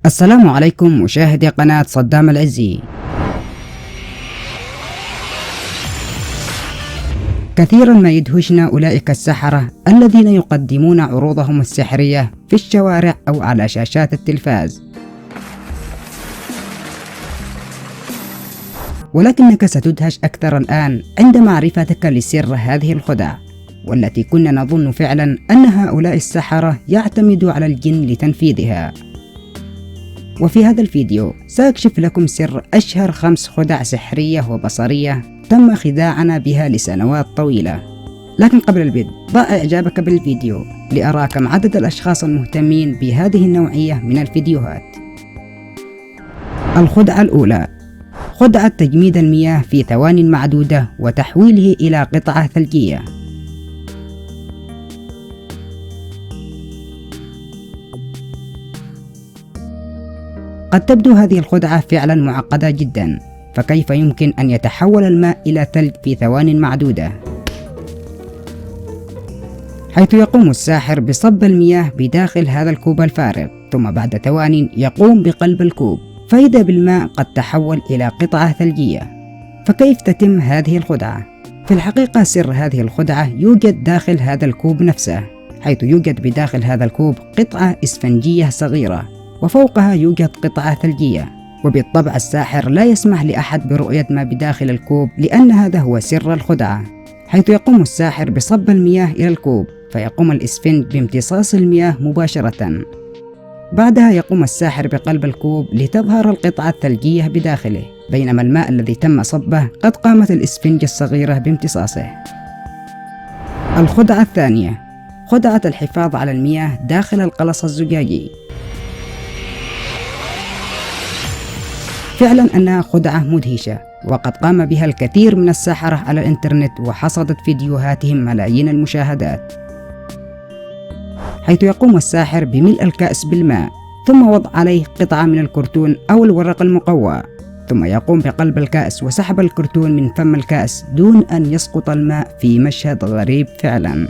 السلام عليكم مشاهدي قناة صدام العزي. كثيرا ما يدهشنا أولئك السحرة الذين يقدمون عروضهم السحرية في الشوارع أو على شاشات التلفاز، ولكنك ستدهش أكثر الآن عند معرفتك لسر هذه الخدع، والتي كنا نظن فعلا أن هؤلاء السحرة يعتمدوا على الجن لتنفيذها. وفي هذا الفيديو سأكشف لكم سر أشهر 5 خدع سحرية وبصرية تم خداعنا بها لسنوات طويلة. لكن قبل البدء ضع إعجابك بالفيديو لأرى كم عدد الأشخاص المهتمين بهذه النوعية من الفيديوهات. الخدعة الأولى: خدعة تجميد المياه في ثواني معدودة وتحويله إلى قطعة ثلجية. قد تبدو هذه الخدعة فعلا معقدة جدا، فكيف يمكن أن يتحول الماء إلى ثلج في ثوان معدودة؟ حيث يقوم الساحر بصب المياه بداخل هذا الكوب الفارغ، ثم بعد ثوان يقوم بقلب الكوب، فإذا بالماء قد تحول إلى قطعة ثلجية. فكيف تتم هذه الخدعة؟ في الحقيقة سر هذه الخدعة يوجد داخل هذا الكوب نفسه، حيث يوجد بداخل هذا الكوب قطعة إسفنجية صغيرة، وفوقها يوجد قطعة ثلجية. وبالطبع الساحر لا يسمح لأحد برؤية ما بداخل الكوب، لأن هذا هو سر الخدعة. حيث يقوم الساحر بصب المياه إلى الكوب، فيقوم الإسفنج بامتصاص المياه مباشرة. بعدها يقوم الساحر بقلب الكوب لتظهر القطعة الثلجية بداخله، بينما الماء الذي تم صبه قد قامت الإسفنج الصغيرة بامتصاصه. الخدعة الثانية: خدعة الحفاظ على المياه داخل القلص الزجاجي. فعلا أنها خدعة مدهشة، وقد قام بها الكثير من السحرة على الإنترنت، وحصدت فيديوهاتهم ملايين المشاهدات. حيث يقوم الساحر بملء الكأس بالماء، ثم وضع عليه قطعة من الكرتون أو الورق المقوى، ثم يقوم بقلب الكأس وسحب الكرتون من فم الكأس دون أن يسقط الماء، في مشهد غريب فعلا.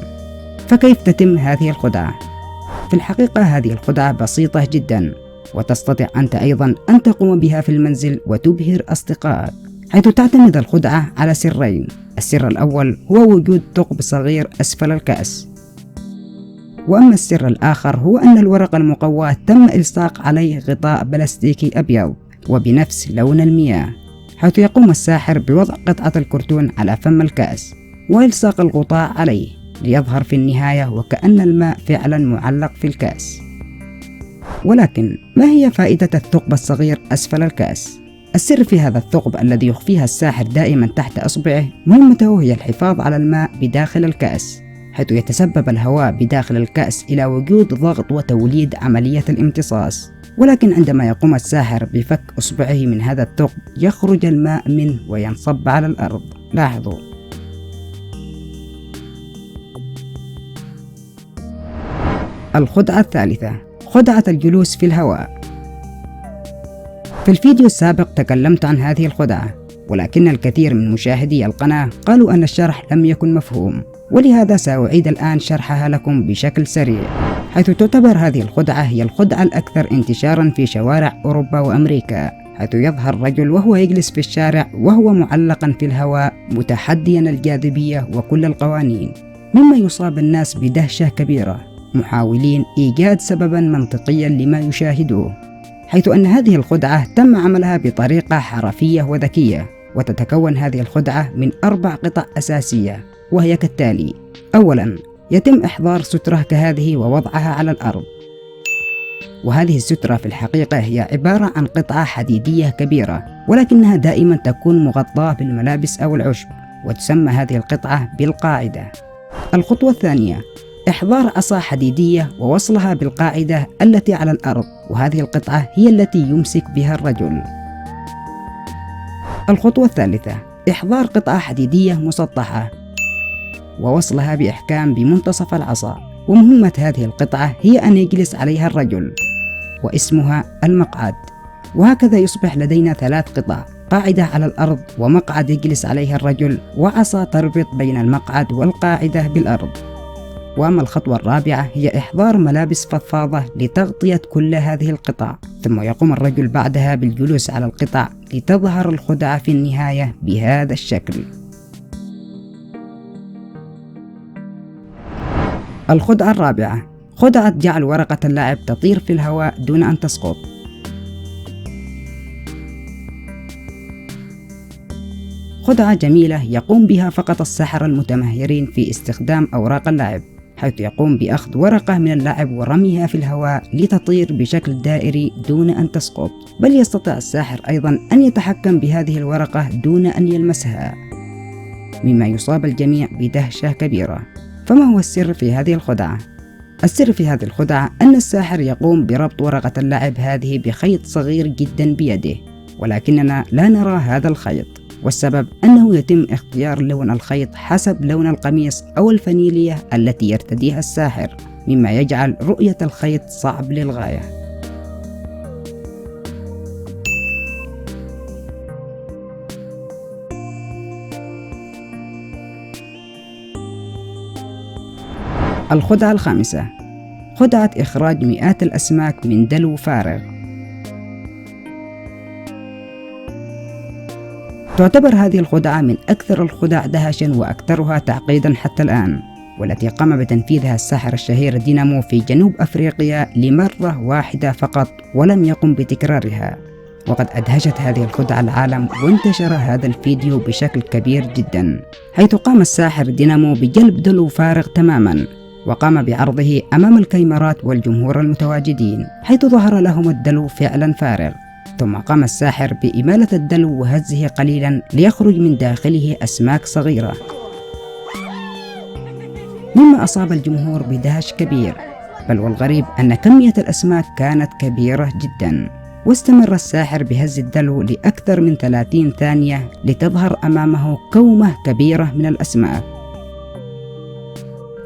فكيف تتم هذه الخدعة؟ في الحقيقة هذه الخدعة بسيطة جدا، وتستطيع أنت أيضا أن تقوم بها في المنزل وتبهر أصدقائك. حيث تعتمد الخدعة على سرين: السر الأول هو وجود ثقب صغير أسفل الكأس، وأما السر الآخر هو أن الورق المقوى تم إلصاق عليه غطاء بلاستيكي أبيض وبنفس لون المياه. حيث يقوم الساحر بوضع قطعة الكرتون على فم الكأس وإلصاق الغطاء عليه، ليظهر في النهاية وكأن الماء فعلا معلق في الكأس. ولكن ما هي فائدة الثقب الصغير أسفل الكأس؟ السر في هذا الثقب الذي يخفيها الساحر دائما تحت أصبعه، مهمته هي الحفاظ على الماء بداخل الكأس، حيث يتسبب الهواء بداخل الكأس إلى وجود ضغط وتوليد عملية الامتصاص. ولكن عندما يقوم الساحر بفك أصبعه من هذا الثقب، يخرج الماء منه وينصب على الأرض. لاحظوا. الخدعة الثالثة: خدعة الجلوس في الهواء. في الفيديو السابق تكلمت عن هذه الخدعة، ولكن الكثير من مشاهدي القناة قالوا أن الشرح لم يكن مفهوم، ولهذا سأعيد الآن شرحها لكم بشكل سريع. حيث تعتبر هذه الخدعة هي الخدعة الأكثر انتشارا في شوارع أوروبا وأمريكا، حيث يظهر رجل وهو يجلس في الشارع وهو معلقا في الهواء متحديا الجاذبية وكل القوانين، مما يصاب الناس بدهشة كبيرة، محاولين إيجاد سببا منطقيا لما يشاهدوه. حيث أن هذه الخدعة تم عملها بطريقة حرفية وذكية، وتتكون هذه الخدعة من 4 قطع أساسية، وهي كالتالي: أولا، يتم إحضار سترة كهذه ووضعها على الأرض، وهذه السترة في الحقيقة هي عبارة عن قطعة حديدية كبيرة، ولكنها دائما تكون مغطاة بالملابس أو العشب، وتسمى هذه القطعة بالقاعدة. الخطوة الثانية: إحضار عصا حديدية ووصلها بالقاعدة التي على الأرض، وهذه القطعة هي التي يمسك بها الرجل. الخطوة الثالثة: إحضار قطعة حديدية مسطحة ووصلها بإحكام بمنتصف العصا، ومهمة هذه القطعة هي أن يجلس عليها الرجل، واسمها المقعد. وهكذا يصبح لدينا 3 قطع: قاعدة على الأرض، ومقعد يجلس عليها الرجل، وعصا تربط بين المقعد والقاعدة بالأرض. وأما الخطوة الرابعة هي إحضار ملابس فضفاضة لتغطية كل هذه القطع، ثم يقوم الرجل بعدها بالجلوس على القطع لتظهر الخدعة في النهاية بهذا الشكل. الخدعة الرابعة: خدعة جعل ورقة اللاعب تطير في الهواء دون أن تسقط. خدعة جميلة يقوم بها فقط الساحرة المتمهرين في استخدام أوراق اللاعب، حيث يقوم بأخذ ورقة من اللاعب ورميها في الهواء لتطير بشكل دائري دون أن تسقط، بل يستطيع الساحر أيضا أن يتحكم بهذه الورقة دون أن يلمسها، مما يصاب الجميع بدهشة كبيرة. فما هو السر في هذه الخدعة؟ السر في هذه الخدعة أن الساحر يقوم بربط ورقة اللاعب هذه بخيط صغير جدا بيده، ولكننا لا نرى هذا الخيط، والسبب أنه يتم اختيار لون الخيط حسب لون القميص أو الفانيليا التي يرتديها الساحر، مما يجعل رؤية الخيط صعب للغاية. الخدعة الخامسة: خدعة إخراج مئات الأسماك من دلو فارغ. تعتبر هذه الخدعة من أكثر الخدع دهشا وأكثرها تعقيدا حتى الآن، والتي قام بتنفيذها الساحر الشهير دينامو في جنوب أفريقيا لمرة واحدة فقط ولم يقم بتكرارها. وقد أدهشت هذه الخدعة العالم، وانتشر هذا الفيديو بشكل كبير جدا، حيث قام الساحر دينامو بجلب دلو فارغ تماما، وقام بعرضه أمام الكاميرات والجمهور المتواجدين، حيث ظهر لهم الدلو فعلا فارغ. ثم قام الساحر بإمالة الدلو وهزه قليلا ليخرج من داخله أسماك صغيرة، مما أصاب الجمهور بدهش كبير. بل والغريب أن كمية الأسماك كانت كبيرة جدا، واستمر الساحر بهز الدلو لأكثر من 30 ثانية لتظهر أمامه كومة كبيرة من الأسماك.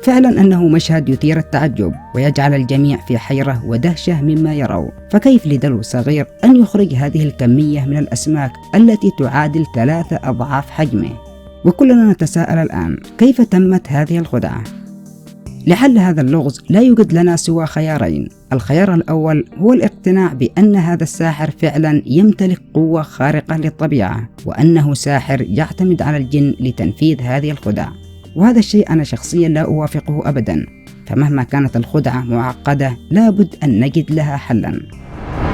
فعلا أنه مشهد يثير التعجب ويجعل الجميع في حيرة ودهشة مما يروا، فكيف لدلو صغير أن يخرج هذه الكمية من الأسماك التي تعادل 3 أضعاف حجمه؟ وكلنا نتساءل الآن كيف تمت هذه الخدعة؟ لحل هذا اللغز لا يوجد لنا سوى خيارين. الخيار الأول هو الاقتناع بأن هذا الساحر فعلا يمتلك قوة خارقة للطبيعة، وأنه ساحر يعتمد على الجن لتنفيذ هذه الخدع، وهذا الشيء أنا شخصيا لا أوافقه أبدا، فمهما كانت الخدعة معقدة لابد أن نجد لها حلا.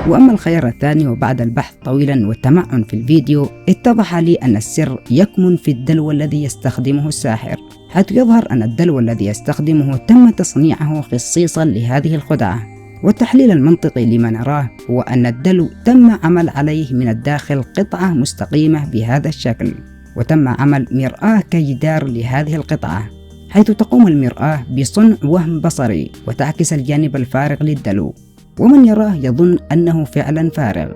وأما الخيار الثاني، وبعد البحث طويلا والتمعن في الفيديو اتضح لي أن السر يكمن في الدلو الذي يستخدمه الساحر، حيث يظهر أن الدلو الذي يستخدمه تم تصنيعه خصيصا لهذه الخدعة. والتحليل المنطقي لما نراه هو أن الدلو تم عمل عليه من الداخل قطعة مستقيمة بهذا الشكل، وتم عمل مرآة كجدار لهذه القطعة، حيث تقوم المرآة بصنع وهم بصري وتعكس الجانب الفارغ للدلو، ومن يراه يظن أنه فعلا فارغ.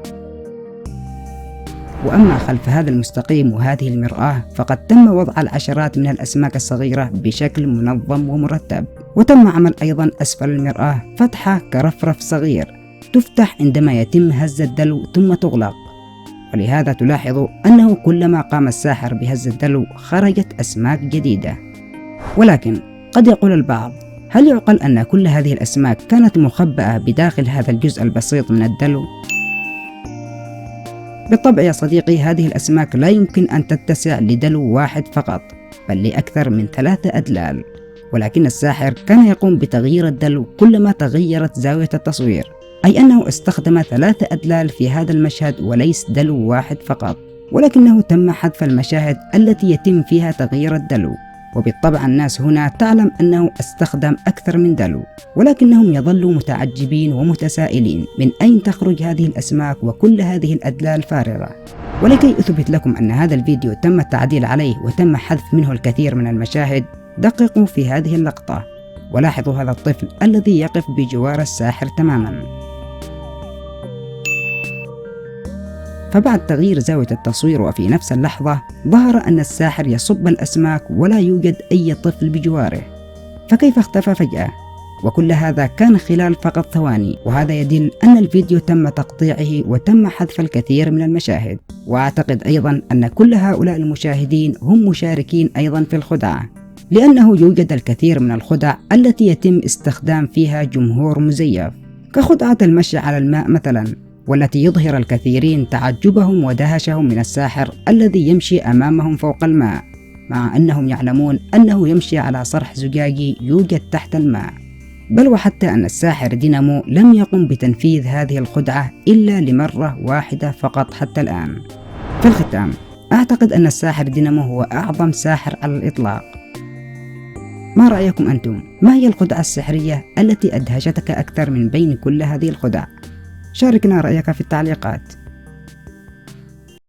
وأما خلف هذا المستقيم وهذه المرآة فقد تم وضع العشرات من الأسماك الصغيرة بشكل منظم ومرتب، وتم عمل أيضا أسفل المرآة فتحة كرفرف صغير تفتح عندما يتم هز الدلو ثم تغلق، ولهذا تلاحظ أنه كلما قام الساحر بهز الدلو خرجت أسماك جديدة. ولكن قد يقول البعض: هل يعقل أن كل هذه الأسماك كانت مخبأة بداخل هذا الجزء البسيط من الدلو؟ بالطبع يا صديقي، هذه الأسماك لا يمكن أن تتسع لدلو واحد فقط، بل لأكثر من 3 أدلال، ولكن الساحر كان يقوم بتغيير الدلو كلما تغيرت زاوية التصوير، أي أنه استخدم 3 أدلال في هذا المشهد وليس دلو واحد فقط، ولكنه تم حذف المشاهد التي يتم فيها تغيير الدلو. وبالطبع الناس هنا تعلم أنه استخدم أكثر من دلو، ولكنهم يظلوا متعجبين ومتسائلين من أين تخرج هذه الأسماك وكل هذه الأدلال فارغة. ولكي أثبت لكم أن هذا الفيديو تم التعديل عليه وتم حذف منه الكثير من المشاهد، دققوا في هذه اللقطة ولاحظوا هذا الطفل الذي يقف بجوار الساحر تماما. فبعد تغيير زاوية التصوير وفي نفس اللحظة ظهر أن الساحر يصب الأسماك ولا يوجد أي طفل بجواره، فكيف اختفى فجأة؟ وكل هذا كان خلال فقط ثواني، وهذا يدل أن الفيديو تم تقطيعه وتم حذف الكثير من المشاهد. وأعتقد أيضا أن كل هؤلاء المشاهدين هم مشاركين أيضا في الخدعة، لأنه يوجد الكثير من الخدع التي يتم استخدام فيها جمهور مزيف، كخدعة المشي على الماء مثلا، والتي يظهر الكثيرين تعجبهم ودهشهم من الساحر الذي يمشي أمامهم فوق الماء، مع أنهم يعلمون أنه يمشي على صرح زجاجي يوجد تحت الماء. بل وحتى أن الساحر دينامو لم يقم بتنفيذ هذه الخدعة إلا لمرة واحدة فقط حتى الآن. في الختام، أعتقد أن الساحر دينامو هو أعظم ساحر على الإطلاق. ما رأيكم أنتم؟ ما هي الخدعة السحرية التي أدهشتك أكثر من بين كل هذه الخدع؟ شاركنا رأيك في التعليقات.